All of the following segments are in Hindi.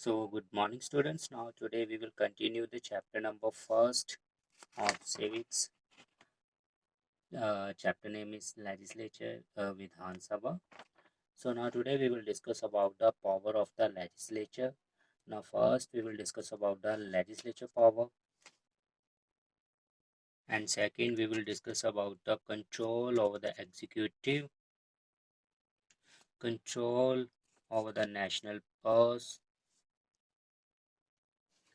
So, good morning, students. Now, today we will continue the chapter number first of civics. Chapter name is Legislature Vidhan Sabha. So, now today we will discuss about the power of the legislature. Now, first we will discuss about the legislature power, and second we will discuss about the control over the executive, control over the national purse,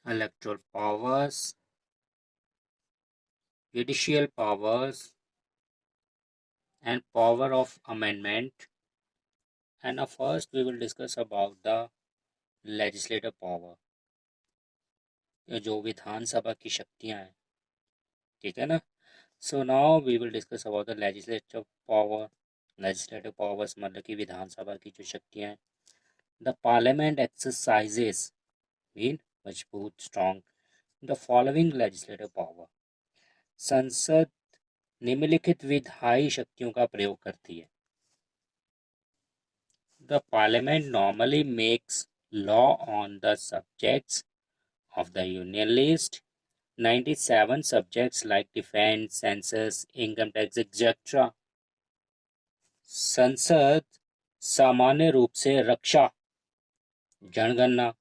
electoral powers, judicial powers, and power of amendment. And now first we will discuss about the legislative power, जो विधानसभा की शक्तियां हैं, ठीक है ना. So now we will discuss about the legislative power. Legislative powers मतलब कि विधानसभा की जो शक्तियां हैं. द पार्लियामेंट एक्सरसाइजेस मीन मजबूत strong the following legislative power. संसद निम्नलिखित विधायी शक्तियों का प्रयोग करती है. The parliament normally makes law on the subjects of the Union list. 97 subjects like defense, census, income tax, etc. संसद सामान्य रूप से रक्षा, जनगणना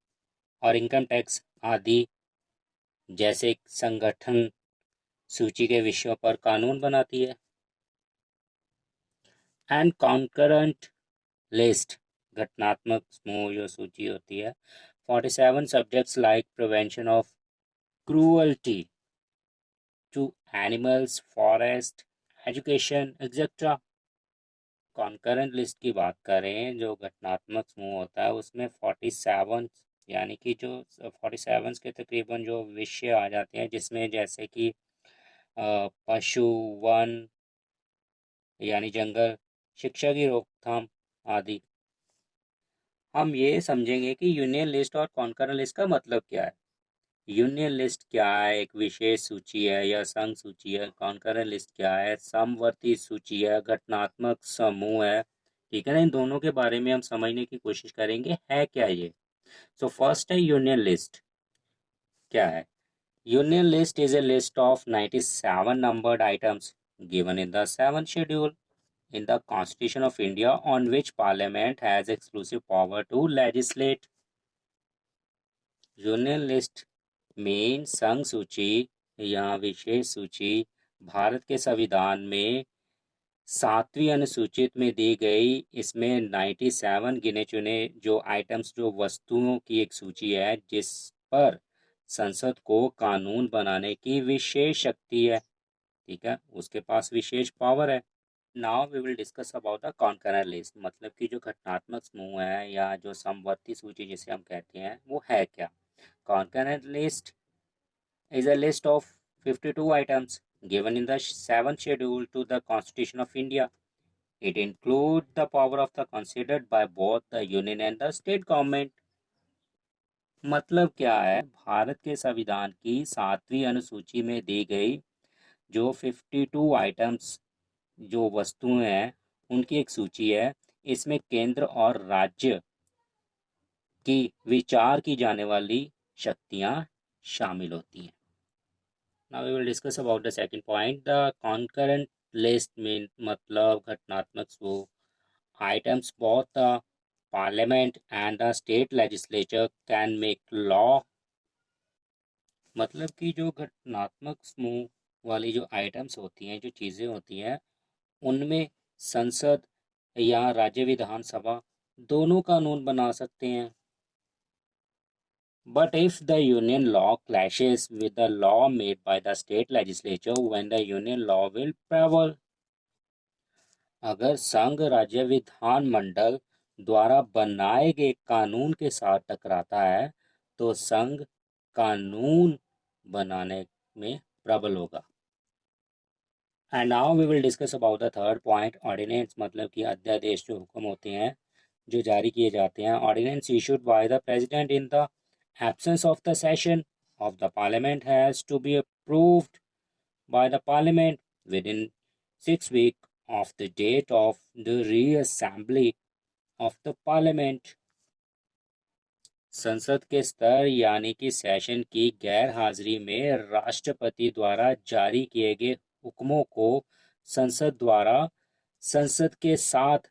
और इनकम टैक्स आदि जैसे संगठन सूची के विषयों पर कानून बनाती है. एंड कॉन्करेंट लिस्ट घटनात्मक समूह जो सूची होती है. 47 subjects like prevention of cruelty to animals, forest, education, etc. Concurrent list की बात करें, जो घटनात्मक समूह होता है उसमें 47 यानी कि जो 47 के तकरीबन जो विषय आ जाते हैं, जिसमें जैसे कि पशु, वन यानी जंगल, शिक्षा की रोकथाम आदि. हम ये समझेंगे कि यूनियन लिस्ट और कॉन्करेंट लिस्ट का मतलब क्या है. यूनियन लिस्ट क्या है, एक विशेष सूची है या संघ सूची है. कॉन्करेंट लिस्ट क्या है, समवर्ती सूची है, घटनात्मक समूह है. ठीक है ना. इन दोनों के बारे में हम समझने की कोशिश करेंगे है क्या ये. सो फर्स्ट है यूनियन लिस्ट. क्या है union list? Is a list of 97 numbered items given in the 7th schedule in the Constitution of India on which Parliament has exclusive power to legislate. Union list main संघ सूची या विशेष सूची भारत के संविधान में 7वीं अनुसूचित में दी गई. इसमें 97 गिने चुने जो आइटम्स, जो वस्तुओं की एक सूची है जिस पर संसद को कानून बनाने की विशेष शक्ति है. ठीक है, उसके पास विशेष पावर है. Now we will discuss about the concurrent list. मतलब कि जो घटनात्मक समूह है या जो समवर्ती सूची जिसे हम कहते हैं, वो है क्या. Concurrent list is a list of 52 items given in the 7th schedule to the Constitution of India. It includes the power of the considered by both the union and the state government. मतलब क्या है, भारत के संविधान की 7वीं अनुसूची में दी गई जो 52 आइटम्स जो वस्तुएं हैं उनकी एक सूची है. इसमें केंद्र और राज्य की विचार की जाने वाली शक्तियां शामिल होती हैं. Now we will discuss about the second point. The concurrent list mean मतलब घटनात्मक समूह. Items both the parliament and the state legislature can make law. मतलब कि जो घटनात्मक समूह वाली जो आइटम्स होती हैं, जो चीज़ें होती हैं, उनमें संसद या राज्य विधानसभा दोनों कानून बना सकते हैं. But if the union law clashes with the law made by the state legislature, when the union law will prevail. अगर संघ राज्य विधान मंडल द्वारा बनाए गए कानून के साथ टकराता है तो संघ कानून बनाने में प्रबल होगा. And now we will discuss about the third point. Ordinance मतलब कि अध्यादेश जो हुक्म होते हैं जो जारी किए जाते हैं. Ordinance issued by the president in the absence of the session of the parliament has to be approved by the parliament within 6 weeks of the date of the reassembly of the parliament. संसद के स्तर यानी कि सेशन की गैर हाजिरी में राष्ट्रपति द्वारा जारी किए गए हुक्मों को संसद द्वारा संसद के साथ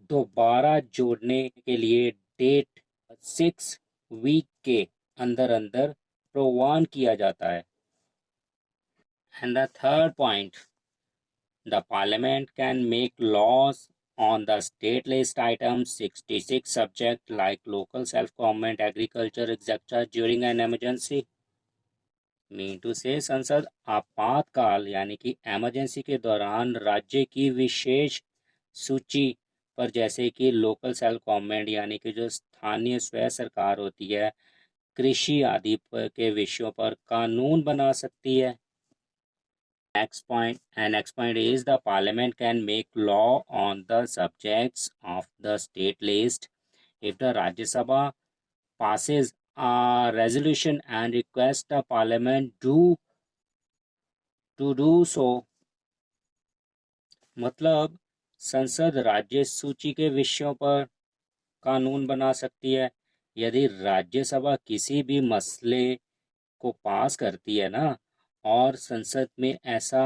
दोबारा जोड़ने के लिए डेट 6 वीक के अंदर अंदर प्रवान किया जाता है। And the third point, the Parliament can make laws on the state list items 66 subject like local self-government, agriculture, etc. during an emergency. Mean to say संसद आपातकाल यानी कि एमरजेंसी के दौरान राज्य की विशेष सूची पर, जैसे कि लोकल सेल्फ गवर्नमेंट यानी कि जो स्थानीय स्वय सरकार होती है, कृषि आदि के विषयों पर कानून बना सकती है। Next point is the Parliament can make law on the subjects of the state list if the Rajya Sabha passes a resolution and requests the Parliament to do so। मतलब संसद राज्य सूची के विषयों पर कानून बना सकती है यदि राज्यसभा किसी भी मसले को पास करती है ना, और संसद में ऐसा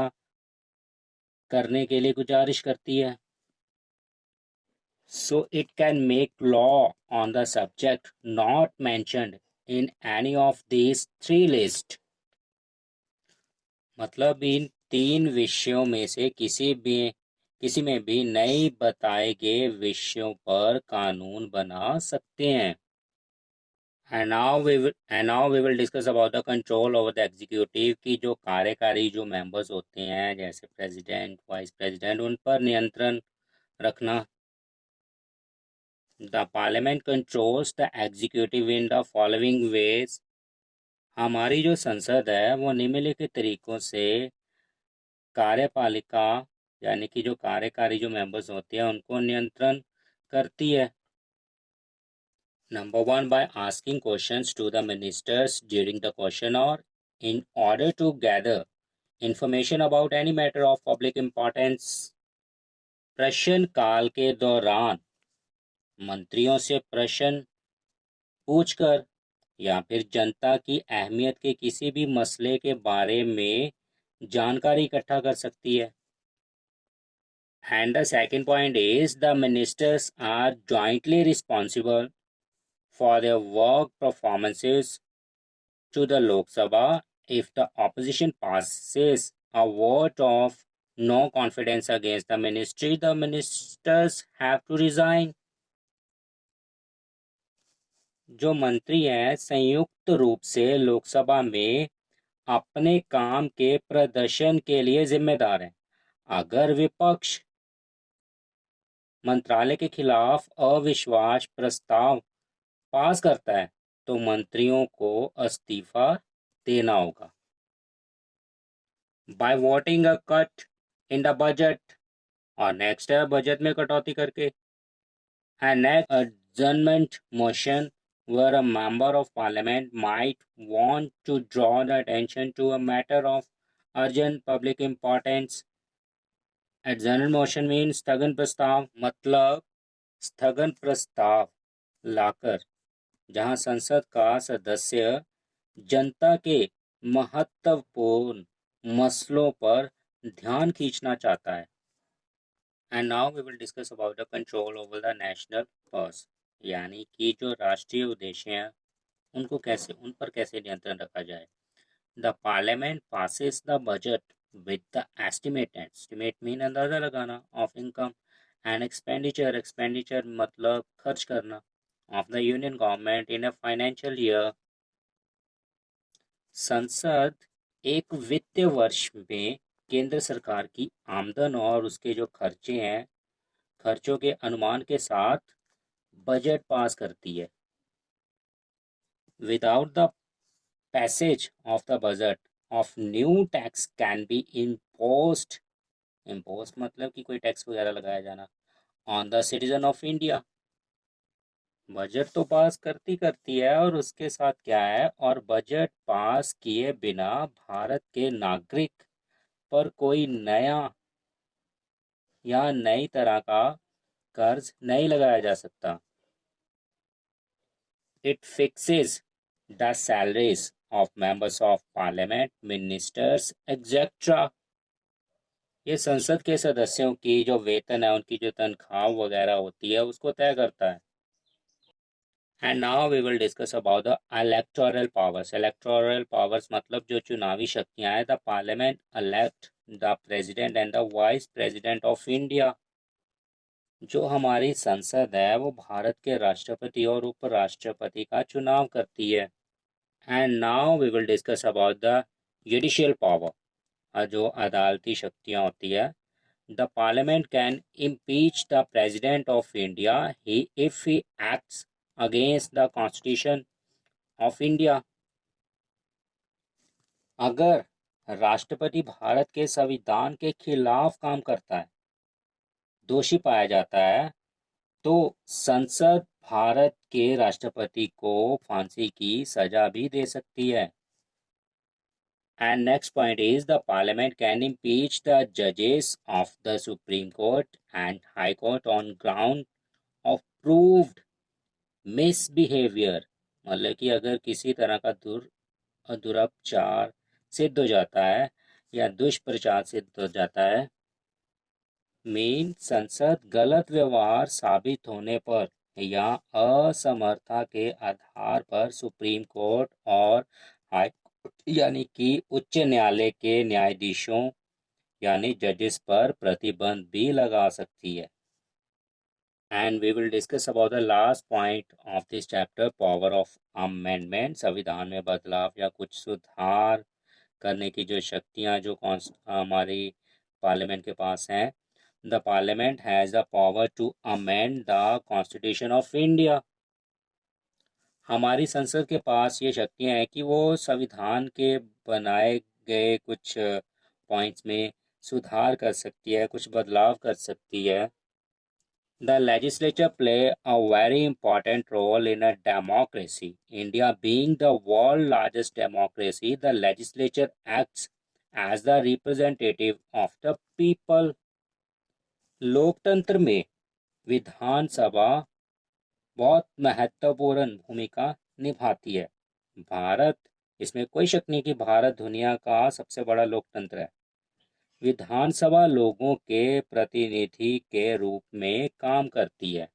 करने के लिए गुजारिश करती है। So it can make law on the subject not mentioned in any of these three lists। मतलब इन तीन विषयों में से किसी में भी नहीं बताए गए विषयों पर कानून बना सकते हैं। And now we will discuss about the control over the executive की जो कार्यकारी जो मेंबर्स होते हैं जैसे प्रेसिडेंट, वाइस प्रेसिडेंट, उन पर नियंत्रण रखना। The Parliament controls the executive in the following ways। हमारी जो संसद है वो निम्नलिखित तरीकों से कार्यपालिका यानी कि जो कार्यकारी जो मेंबर्स होते हैं उनको नियंत्रण करती है। Number 1, by asking questions to the ministers during the question hour in order to gather information about any matter of public importance। प्रश्न काल के दौरान मंत्रियों से प्रश्न पूछकर या फिर जनता की अहमियत के किसी भी मसले के बारे में जानकारी इकट्ठा कर सकती है। And the second point is the ministers are jointly responsible for their work performances to the Lok Sabha. If the opposition passes a vote of no confidence against the ministry, the ministers have to resign। जो मंत्री हैं संयुक्त रूप से लोकसभा में अपने काम के प्रदर्शन के लिए जिम्मेदार हैं। अगर विपक्ष मंत्रालय के खिलाफ अविश्वास प्रस्ताव पास करता है तो मंत्रियों को इस्तीफा देना होगा। By voting a cut in the budget, और नेक्स्ट है बजट में कटौती करके। And next adjournment motion where a member of parliament might want to draw the attention to a matter of urgent public importance। adjournment motion means स्थगन प्रस्ताव, मतलब स्थगन प्रस्ताव लाकर जहां संसद का सदस्य जनता के महत्वपूर्ण मसलों पर ध्यान खींचना चाहता है। And now we will discuss about the control over the national purse, यानी कि जो राष्ट्रीय उद्देश्य हैं उन पर कैसे नियंत्रण रखा जाए। The parliament passes the budget with the estimate mean अंदाजा लगाना ऑफ इनकम एंड एक्सपेंडिचर मतलब खर्च करना of the union government in a financial year. संसद एक वित्तीय वर्ष में केंद्र सरकार की आमदन और उसके जो खर्चे हैं खर्चों के अनुमान के साथ बजट पास करती है। Without the passage of the budget of new tax can be imposed, मतलब कि कोई टैक्स वगैरह लगाया जाना, on the citizen of India. Budget तो पास करती है और उसके साथ क्या है, और बजट पास किए बिना भारत के नागरिक पर कोई नया या नई तरह का कर्ज नहीं लगाया जा सकता। It fixes the salaries of members of parliament, ministers, etc. ये संसद के सदस्यों की जो वेतन है, उनकी जो तनख्वाह वगैरह होती है, उसको तय करता है. And now we will discuss about the electoral powers. Electoral powers मतलब जो चुनावी शक्तियां हैं. The parliament elect the president and the vice president of India. जो हमारी संसद है वो भारत के राष्ट्रपति और उपराष्ट्रपति का चुनाव करती है. And now we will discuss about the judicial power. जो अदालती शक्तियां होती है. The parliament can impeach the president of India if he acts against the constitution of India. अगर राष्ट्रपति भारत के संविधान के खिलाफ काम करता है, दोषी पाया जाता है, तो संसद भारत के राष्ट्रपति को फांसी की सजा भी दे सकती है. And next point is the parliament can impeach the judges of the Supreme Court and High Court on ground of proved misbehavior. मतलब कि अगर किसी तरह का दुरुपचार सिद्ध हो जाता है या दुष्प्रचार सिद्ध हो जाता है, मेन संसद गलत व्यवहार साबित होने पर या असमर्थता के आधार पर सुप्रीम कोर्ट और हाई यानी कि उच्च न्यायालय के न्यायाधीशों यानी जजेस पर प्रतिबंध भी लगा सकती है. And we will discuss about the last point of this chapter, power of amendment. संविधान में बदलाव या कुछ सुधार करने की जो शक्तियां जो हमारी पार्लियामेंट के पास हैं. The parliament has the power to amend the constitution of India. हमारी संसद के पास ये शक्तियां हैं कि वो संविधान के बनाए गए कुछ पॉइंट्स में सुधार कर सकती है, कुछ बदलाव कर सकती है. The legislature play a very important role in a democracy. India being the world's largest democracy, the legislature acts as the representative of the people. लोकतंत्र में विधानसभा बहुत महत्वपूर्ण भूमिका निभाती है. भारत, इसमें कोई शक नहीं कि भारत दुनिया का सबसे बड़ा लोकतंत्र है. विधानसभा लोगों के प्रतिनिधि के रूप में काम करती है.